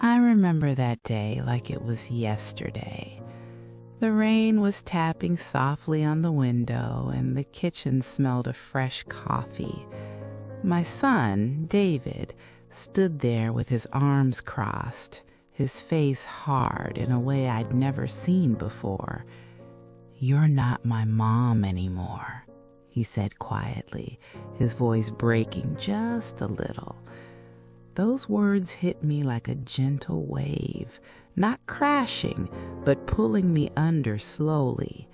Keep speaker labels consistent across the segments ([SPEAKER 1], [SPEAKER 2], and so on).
[SPEAKER 1] I remember that day like it was yesterday. The rain was tapping softly on the window, and the kitchen smelled of fresh coffee. My son, David, stood there with his arms crossed, his face hard in a way I'd never seen before. "You're not my mom anymore," he said quietly, his voice breaking just a little. Those words hit me like a gentle wave, not crashing, but pulling me under slowly.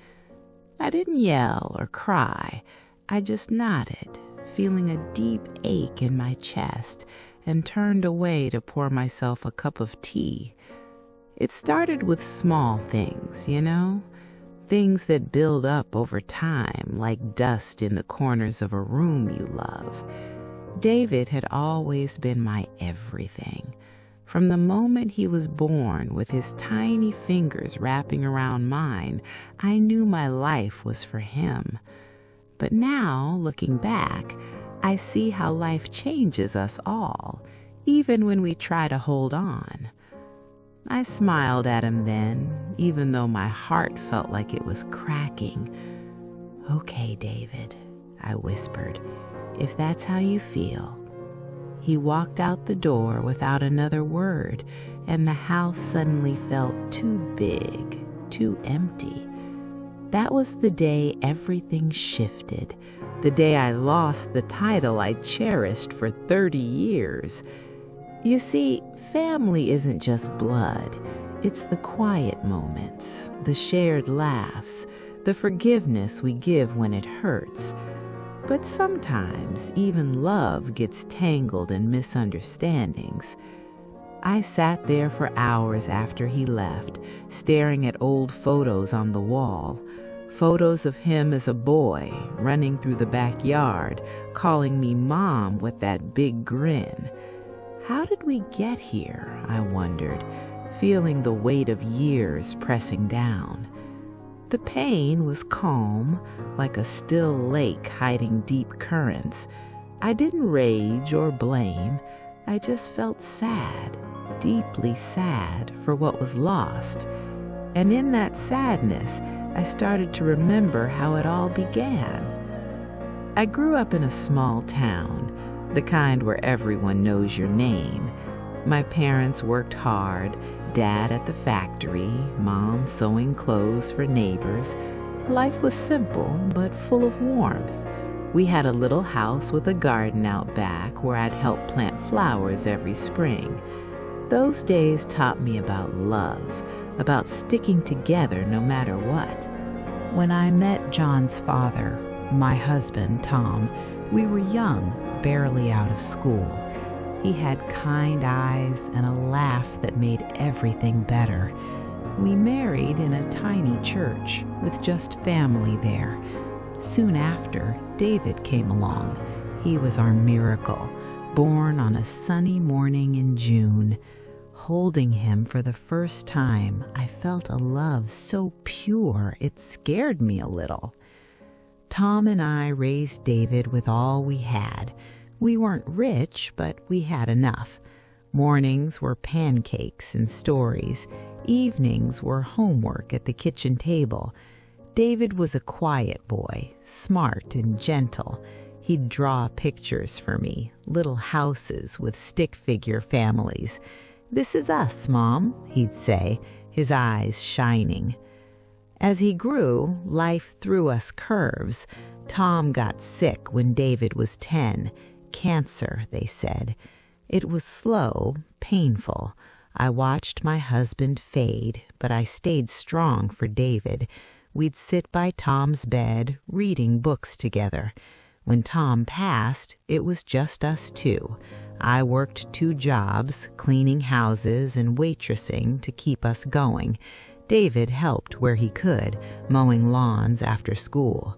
[SPEAKER 1] I didn't yell or cry. I just nodded, feeling a deep ache in my chest, and turned away to pour myself a cup of tea. It started with small things, things that build up over time, like dust in the corners of a room you love. David had always been my everything. From the moment he was born, with his tiny fingers wrapping around mine, I knew my life was for him. But now, looking back, I see how life changes us all, even when we try to hold on. I smiled at him then, even though my heart felt like it was cracking. "Okay, David," I whispered, "if that's how you feel." He walked out the door without another word, and the house suddenly felt too big, too empty. That was the day everything shifted, the day I lost the title I cherished for 30 years. You see, family isn't just blood. It's the quiet moments, the shared laughs, the forgiveness we give when it hurts. But sometimes even love gets tangled in misunderstandings. I sat there for hours after he left, staring at old photos on the wall. Photos of him as a boy, running through the backyard, calling me Mom with that big grin. How did we get here, I wondered, feeling the weight of years pressing down. The pain was calm, like a still lake hiding deep currents. I didn't rage or blame. I just felt sad, deeply sad for what was lost. And in that sadness, I started to remember how it all began. I grew up in a small town, the kind where everyone knows your name. My parents worked hard, Dad at the factory, Mom sewing clothes for neighbors. Life was simple, but full of warmth. We had a little house with a garden out back where I'd help plant flowers every spring. Those days taught me about love, about sticking together no matter what. When I met John's father, my husband, Tom, we were young, barely out of school. He had kind eyes and a laugh that made everything better. We married in a tiny church with just family there. Soon after, David came along. He was our miracle, born on a sunny morning in June. Holding him for the first time, I felt a love so pure it scared me a little. Tom and I raised David with all we had. We weren't rich, but we had enough. Mornings were pancakes and stories. Evenings were homework at the kitchen table. David was a quiet boy, smart and gentle. He'd draw pictures for me, little houses with stick figure families. "This is us, Mom," he'd say, his eyes shining. As he grew, life threw us curves. Tom got sick when David was 10. Cancer, they said. It was slow, painful. I watched my husband fade, but I stayed strong for David. We'd sit by Tom's bed, reading books together. When Tom passed, it was just us two. I worked 2 jobs, cleaning houses and waitressing to keep us going. David helped where he could, mowing lawns after school.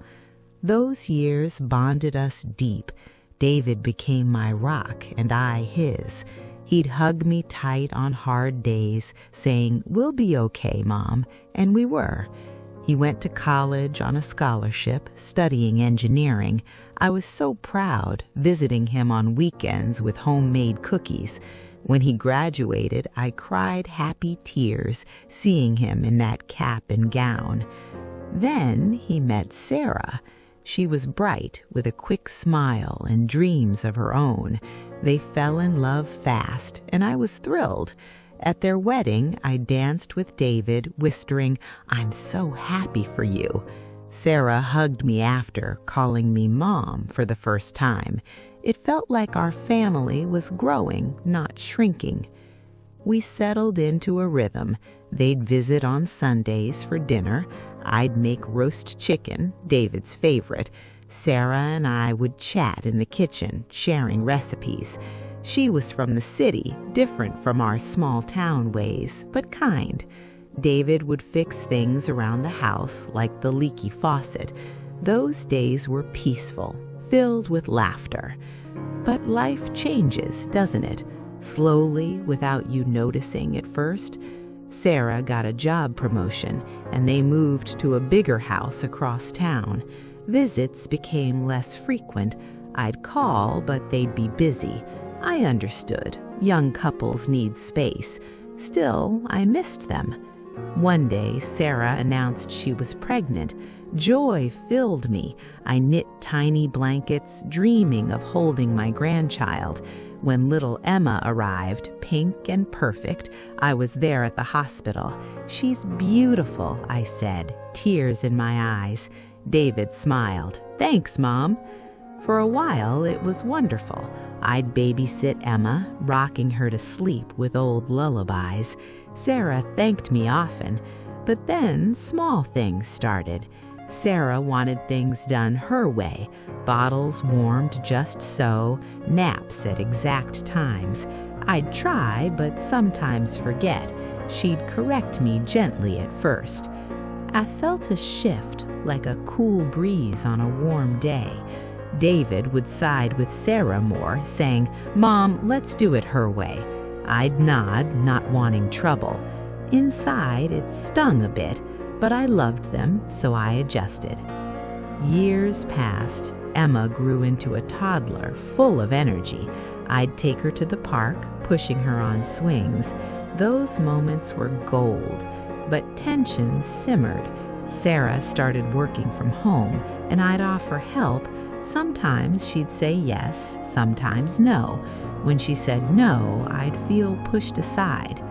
[SPEAKER 1] Those years bonded us deep. David became my rock and I his. He'd hug me tight on hard days, saying, "We'll be okay, Mom," and we were. He went to college on a scholarship, studying engineering. I was so proud, visiting him on weekends with homemade cookies.
[SPEAKER 2] When he graduated, I cried happy tears seeing him in that cap and gown. Then he met Sarah. She was bright, with a quick smile and dreams of her own. They fell in love fast, and I was thrilled. At their wedding, I danced with David, whispering, "I'm so happy for you." Sarah hugged me after, calling me Mom for the first time. It felt like our family was growing, not shrinking. We settled into a rhythm. They'd visit on Sundays for dinner. I'd make roast chicken, David's favorite. Sarah and I would chat in the kitchen, sharing recipes. She was from the city, different from our small town ways, but kind. David would fix things around the house, like the leaky faucet. Those days were peaceful, filled with laughter. But life changes, doesn't it? Slowly, without you noticing at first. Sarah got a job promotion, and they moved to a bigger house across town. Visits became less frequent. I'd call, but they'd be busy. I understood. Young couples need space. Still, I missed them. One day, Sarah announced she was pregnant. Joy filled me. I knit tiny blankets, dreaming of holding my grandchild. When little Emma arrived, pink and perfect, I was there at the hospital. "She's beautiful," I said, tears in my eyes. David smiled. "Thanks, Mom." For a while, it was wonderful. I'd babysit Emma, rocking her to sleep with old lullabies. Sarah thanked me often, but then small things started. Sarah wanted things done her way, bottles warmed just so, naps at exact times. I'd try, but sometimes forget. She'd correct me gently at first. I felt a shift, like a cool breeze on a warm day. David would side with Sarah more, saying, "Mom, let's do it her way." I'd nod, not wanting trouble. Inside, it stung a bit, but I loved them, so I adjusted. Years passed. Emma grew into a toddler, full of energy. I'd take her to the park, pushing her on swings. Those moments were gold, but tensions simmered. Sarah started working from home, and I'd offer help. Sometimes she'd say yes, sometimes no. When she said no, I'd feel pushed aside.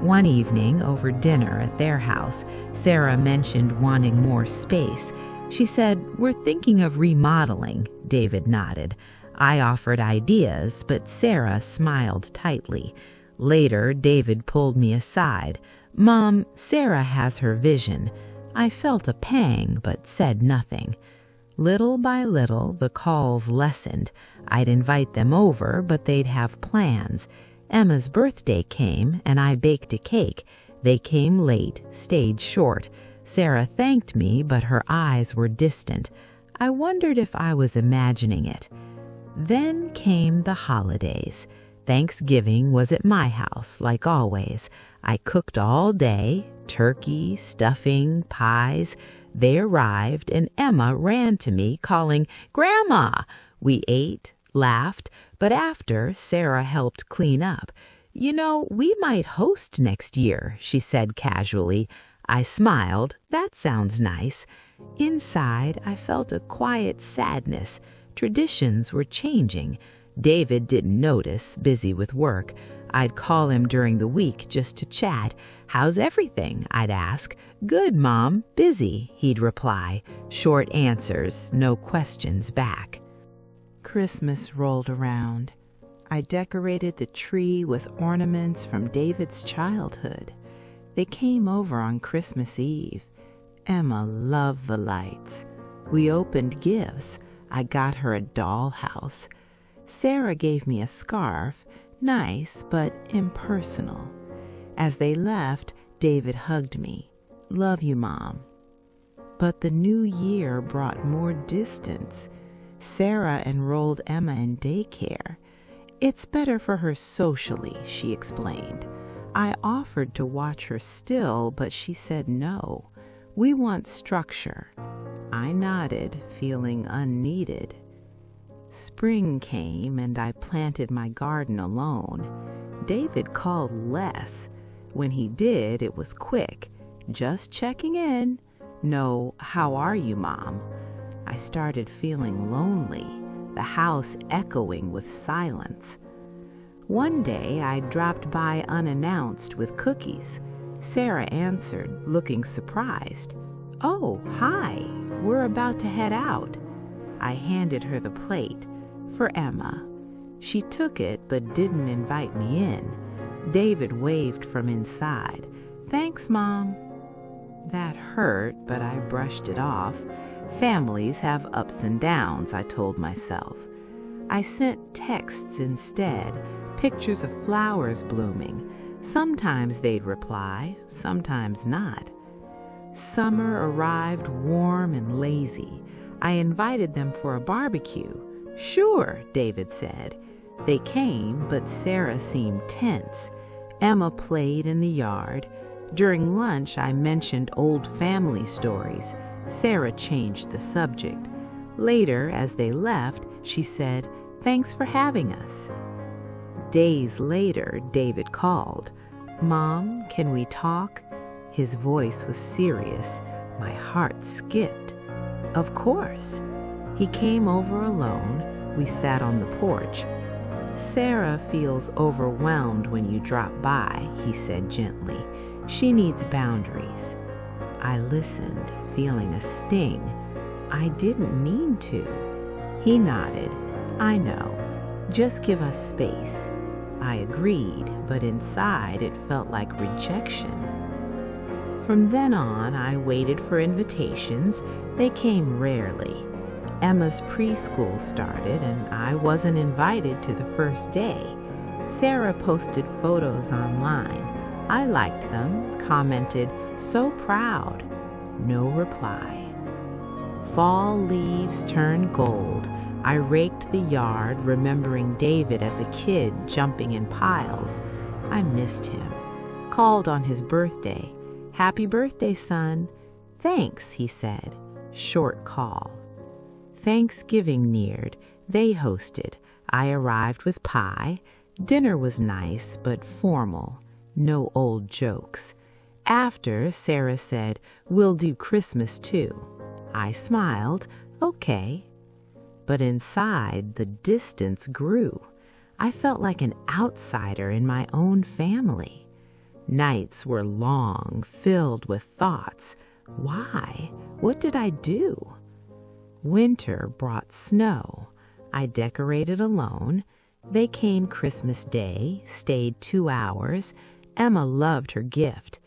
[SPEAKER 2] One evening, over dinner at their house, Sarah mentioned wanting more space. She said, "We're thinking of remodeling." David nodded. I offered ideas, but Sarah smiled tightly. Later, David pulled me aside. "Mom, Sarah has her vision." I felt a pang, but said nothing. Little by little, the calls lessened. I'd invite them over, but they'd have plans. Emma's birthday came, and I baked a cake. They came late, stayed short. Sarah thanked me, but her eyes were distant. I wondered if I was imagining it. Then came the holidays. Thanksgiving was at my house, like always. I cooked all day, turkey, stuffing, pies. They arrived, and Emma ran to me, calling, "Grandma!" We ate, laughed, but after, Sarah helped clean up. "You know, we might host next year," she said casually. I smiled. That sounds nice. Inside, I felt a quiet sadness. Traditions were changing. David didn't notice, busy with work. I'd call him during the week just to chat. "How's everything?" I'd ask. "Good, Mom. Busy," he'd reply. Short answers, no questions back.
[SPEAKER 1] Christmas rolled around. I decorated the tree with ornaments from David's childhood. They came over on Christmas Eve. Emma loved the lights. We opened gifts. I got her a dollhouse. Sarah gave me a scarf, nice but impersonal. As they left, David hugged me. "Love you, Mom." But the new year brought more distance. Sarah enrolled Emma in daycare. "It's better for her socially," she explained. I offered to watch her still, but she said no. "We want structure." I nodded, feeling unneeded. Spring came, and I planted my garden alone.
[SPEAKER 2] David called less. When he did, it was quick. Just checking in. No, how are you, Mom? I started feeling lonely, the house echoing with silence. One day, I dropped by unannounced with cookies. Sarah answered, looking surprised. "Oh, hi. We're about to head out." I handed her the plate. "For Emma." She took it but didn't invite me in. David waved from inside. "Thanks, Mom." That hurt, but I brushed it off. Families have ups and downs, I told myself. I sent texts instead, pictures of flowers blooming. Sometimes they'd reply, sometimes not. Summer arrived warm and lazy. I invited them for a barbecue. "Sure," David said. They came, but Sarah seemed tense. Emma played in the yard. During lunch, I mentioned old family stories. Sarah changed the subject. Later, as they left, she said, "Thanks for having us." Days later, David called. "Mom, can we talk?" His voice was serious. My heart skipped. "Of course." He came over alone. We sat on the porch. "Sarah feels overwhelmed when you drop by," he said gently. "She needs boundaries." I listened, feeling a sting. I didn't mean to. He nodded. "I know. Just give us space." I agreed, but inside it felt like rejection. From then on, I waited for invitations. They came rarely. Emma's preschool started, and I wasn't invited to the first day. Sarah posted photos online. I liked them, commented, "So proud." No reply. Fall leaves turned gold. I raked the yard, remembering David as a kid jumping in piles. I missed him. Called on his birthday. "Happy birthday, son." "Thanks," he said. Short call. Thanksgiving neared. They hosted. I arrived with pie. Dinner was nice, but formal. No old jokes. After, Sarah said, "We'll do Christmas too." I smiled. "Okay." But inside, the distance grew. I felt like an outsider in my own family. Nights were long, filled with thoughts. Why? What did I do? Winter brought snow. I decorated alone. They came Christmas Day, stayed 2 hours. Emma loved her gift.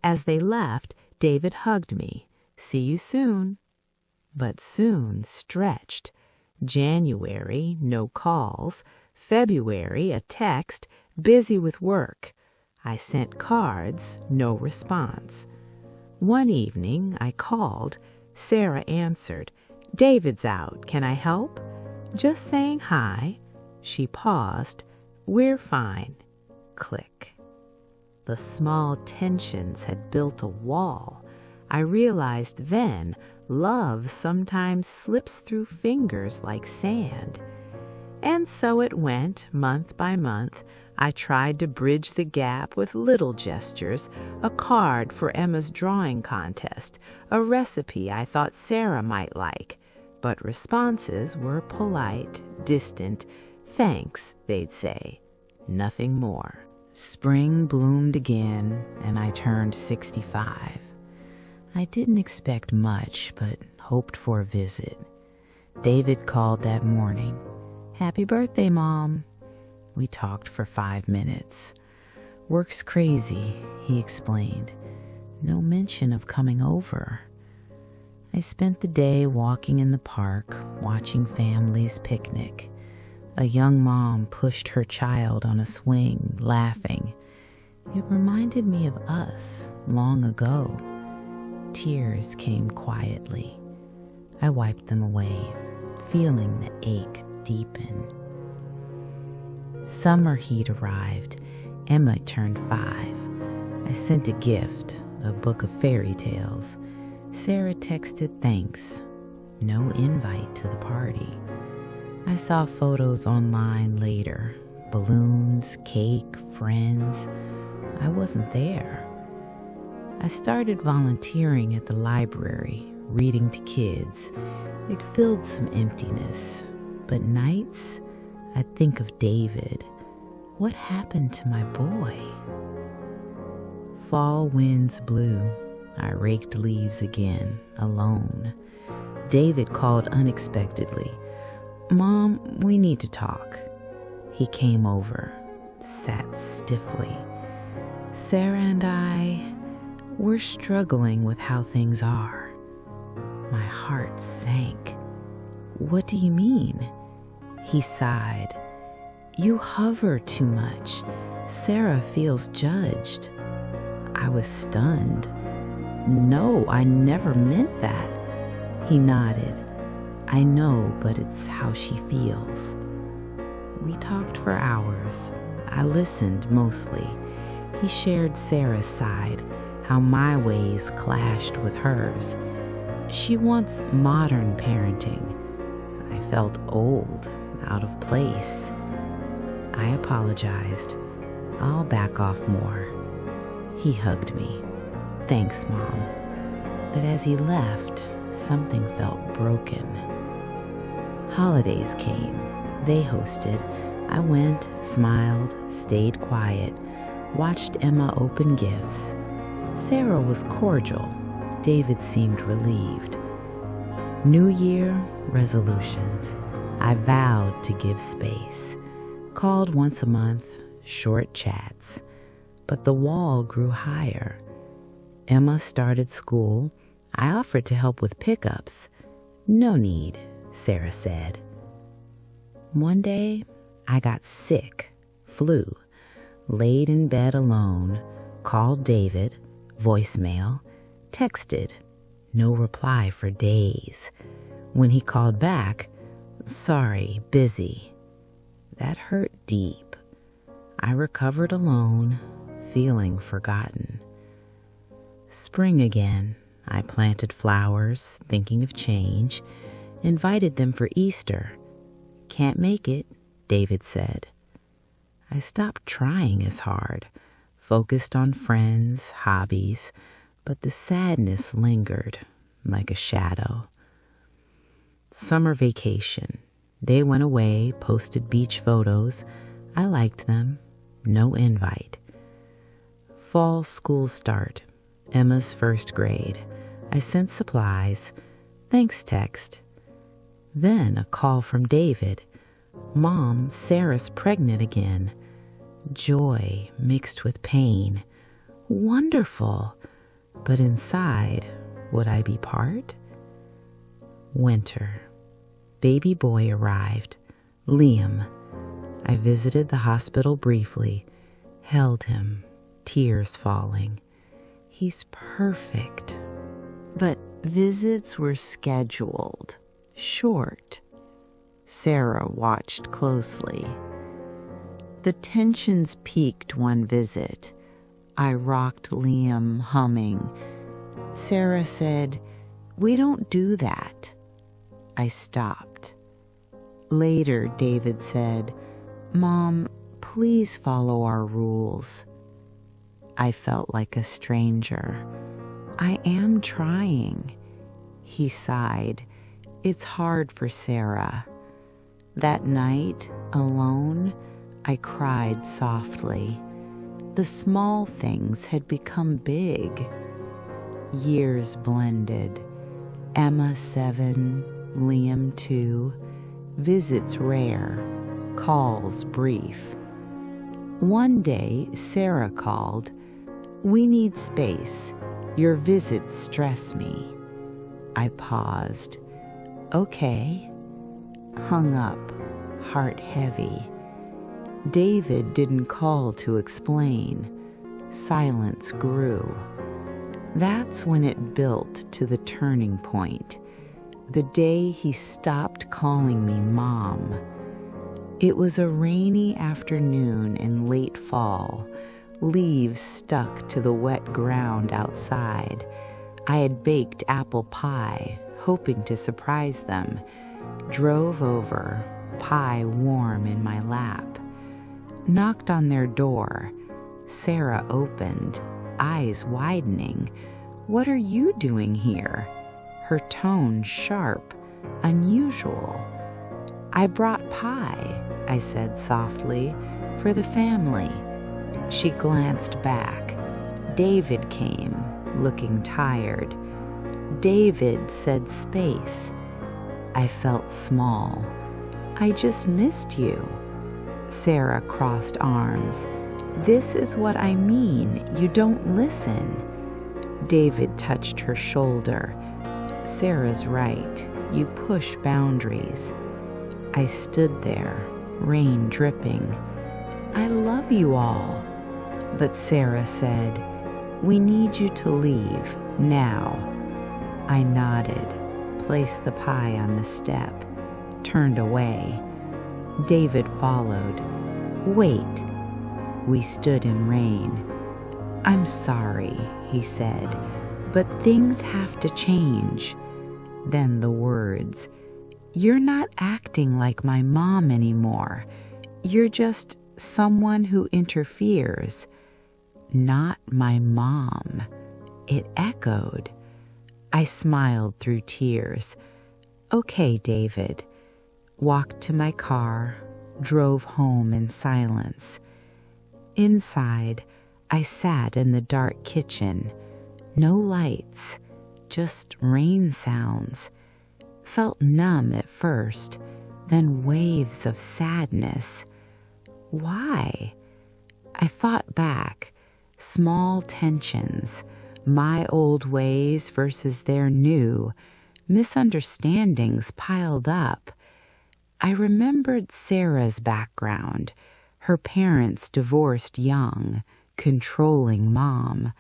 [SPEAKER 2] As they left, David hugged me. "See you soon." But soon stretched. January, no calls. February, a text, busy with work. I sent cards, no response. One evening, I called. Sarah answered. "David's out. Can I help?" "Just saying hi." She paused. "We're fine." Click. The small tensions had built a wall. I realized then love sometimes slips through fingers like sand. And so it went, month by month. I tried to bridge the gap with little gestures, a card for Emma's drawing contest, a recipe I thought Sarah might like. But responses were polite, distant. "Thanks," they'd say. Nothing more. Spring bloomed again, and I turned 65. I didn't expect much, but hoped for a visit. David called that morning. "Happy birthday, Mom." We talked for 5 minutes. "Work's crazy," he explained. "No mention of coming over." I spent the day walking in the park, watching families picnic. A young mom pushed her child on a swing, laughing. It reminded me of us, long ago. Tears came quietly. I wiped them away, feeling the ache deepen. Summer heat arrived. Emma turned 5. I sent a gift, a book of fairy tales. Sarah texted thanks. No invite to the party. I saw photos online later. balloons, cake, friends. I wasn't there. I started volunteering at the library, reading to kids. It filled some emptiness. But nights, I'd think of David. What happened to my boy? Fall winds blew. I raked leaves again, alone. David called unexpectedly. "Mom, we need to talk." He came over, sat stiffly. "Sarah and we're struggling with how things are." My heart sank. "What do you mean?" He sighed. "You hover too much. Sarah feels judged." I was stunned. "No, I never meant that." He nodded. "I know, but it's how she feels." We talked for hours. I listened mostly. He shared Sarah's side, how my ways clashed with hers. She wants modern parenting. I felt old, out of place. I apologized. "I'll back off more." He hugged me. "Thanks, Mom." But as he left, something felt broken. Holidays came. They hosted. I went, smiled, stayed quiet, watched Emma open gifts. Sarah was cordial. David seemed relieved. New Year, resolutions. I vowed to give space. Called once a month, short chats. But the wall grew higher. Emma started school. I offered to help with pickups. "No need," Sarah said. One day, I got sick, flu, laid in bed alone, called David, voicemail, texted, no reply for days. When he called back, "Sorry, busy." That hurt deep. I recovered alone, feeling forgotten. Spring again. I planted flowers, thinking of change, invited them for Easter. "Can't make it," David said. I stopped trying as hard, focused on friends, hobbies, but the sadness lingered like a shadow. Summer vacation. They went away, posted beach photos. I liked them. No invite. Fall school start. Emma's first grade. I sent supplies. Thanks text. Then a call from David. "Mom, Sarah's pregnant again." Joy mixed with pain. Wonderful. But inside, would I be part? Winter. Baby boy arrived. Liam. I visited the hospital briefly, held him, tears falling. He's perfect. But visits were scheduled, short. Sarah watched closely. The tensions peaked one visit. I rocked Liam, humming. Sarah said, "We don't do that." I stopped. Later, David said, "Mom, please follow our rules." I felt like a stranger. "I am trying." He sighed. "It's hard for Sarah." That night, alone, I cried softly. The small things had become big. Years blended. Emma 7, Liam 2, visits rare, calls brief. One day, Sarah called, "We need space. Your visits stress me." I paused. "Okay." Hung up, heart heavy. David didn't call to explain. Silence grew. That's when it built to the turning point. The day he stopped calling me Mom. It was a rainy afternoon in late fall. Leaves stuck to the wet ground outside. I had baked apple pie, hoping to surprise them. Drove over, pie warm in my lap. knocked on their door. Sarah opened, eyes widening. "What are you doing here?" Her tone sharp, unusual. "I brought pie," I said softly, "for the family." She glanced back. David came, looking tired. David said space. I felt small. "I just missed you." Sarah crossed arms. "This is what I mean. You don't listen." David touched her shoulder. "Sarah's right. You push boundaries." I stood there, rain dripping. "I love you all." But Sarah said, "We need you to leave, now." I nodded, placed the pie on the step, turned away. David followed. "Wait." We stood in rain. "I'm sorry," he said, "but things have to change." Then the words, "You're not acting like my mom anymore. You're just someone who interferes." "Not my mom." It echoed. I smiled through tears. "Okay, David." Walked to my car, drove home in silence. Inside, I sat in the dark kitchen. No lights, just rain sounds. Felt numb at first, then waves of sadness. Why? I fought back. Small tensions, my old ways versus their new, misunderstandings piled up. I remembered Sarah's background, her parents divorced young, controlling mom.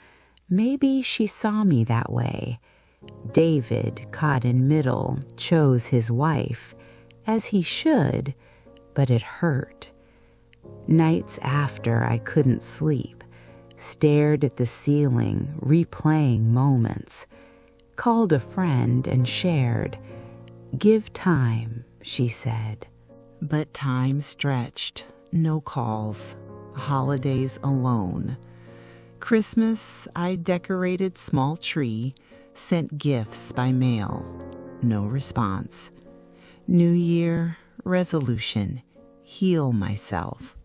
[SPEAKER 2] Maybe she saw me that way. David, caught in middle, chose his wife, as he should, but it hurt. Nights after I couldn't sleep, stared at the ceiling, replaying moments. Called a friend and shared. "Give time," she said.
[SPEAKER 1] But time stretched, no calls, holidays alone. Christmas, I decorated small tree, sent gifts by mail, no response. New Year, resolution, heal myself.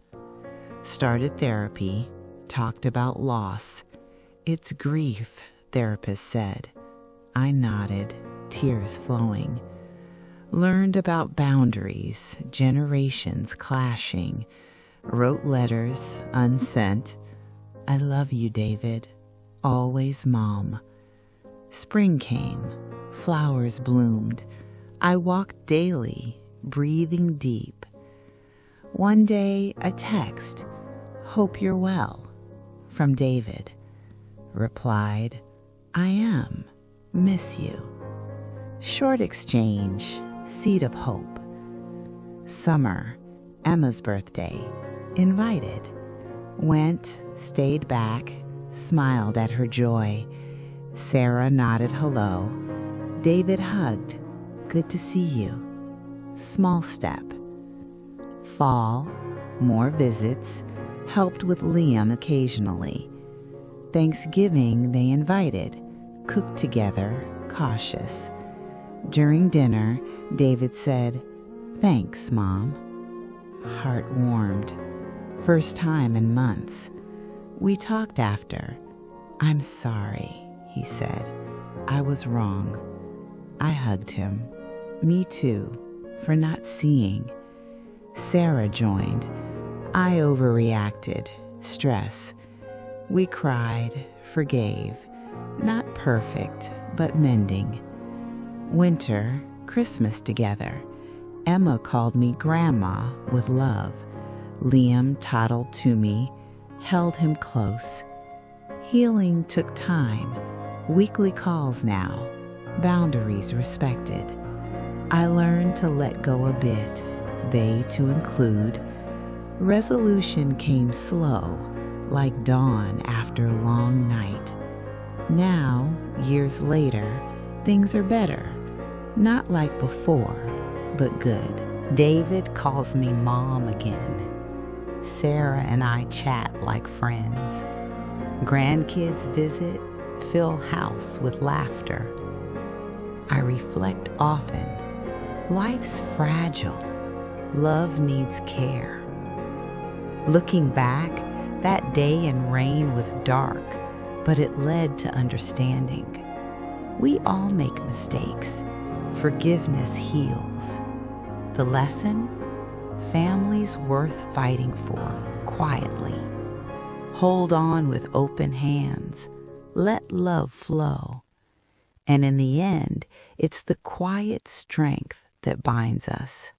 [SPEAKER 1] Started therapy, talked about loss. It's grief, therapist said. I nodded, tears flowing. Learned about boundaries, generations clashing. Wrote letters, unsent. I love you, David. Always, Mom. Spring came. Flowers bloomed. I walked daily, breathing deep. One day, a text. Hope you're well. From David. Replied, I am. Miss you. Short exchange. Seed of hope. Summer. Emma's birthday. Invited. Went, stayed back, smiled at her joy. Sarah nodded hello. David hugged. Good to see you. Small step. Fall. More visits. Helped with Liam occasionally. Thanksgiving they invited. Cooked together, cautious. During dinner, David said, Thanks, Mom. Heart warmed. First time in months. We talked after. I'm sorry, he said. I was wrong. I hugged him. Me too, for not seeing. Sarah joined. I overreacted. Stress. We cried, forgave. Not perfect, but mending. Winter, Christmas together. Emma called me Grandma with love. Liam toddled to me, held him close. Healing took time. Weekly calls now. Boundaries respected. I learned to let go a bit, they to include. Resolution came slow, like dawn after a long night. Now, years later, things are better. Not like before, but good. David calls me Mom again.
[SPEAKER 2] Sarah and I chat like friends. Grandkids visit, fill house with laughter. I reflect often. Life's fragile. Love needs care. Looking back, that day in rain was dark, but it led to understanding. We all make mistakes. Forgiveness heals. The lesson? Families worth fighting for, quietly. Hold on with open hands. Let love flow. And in the end, it's the quiet strength that binds us.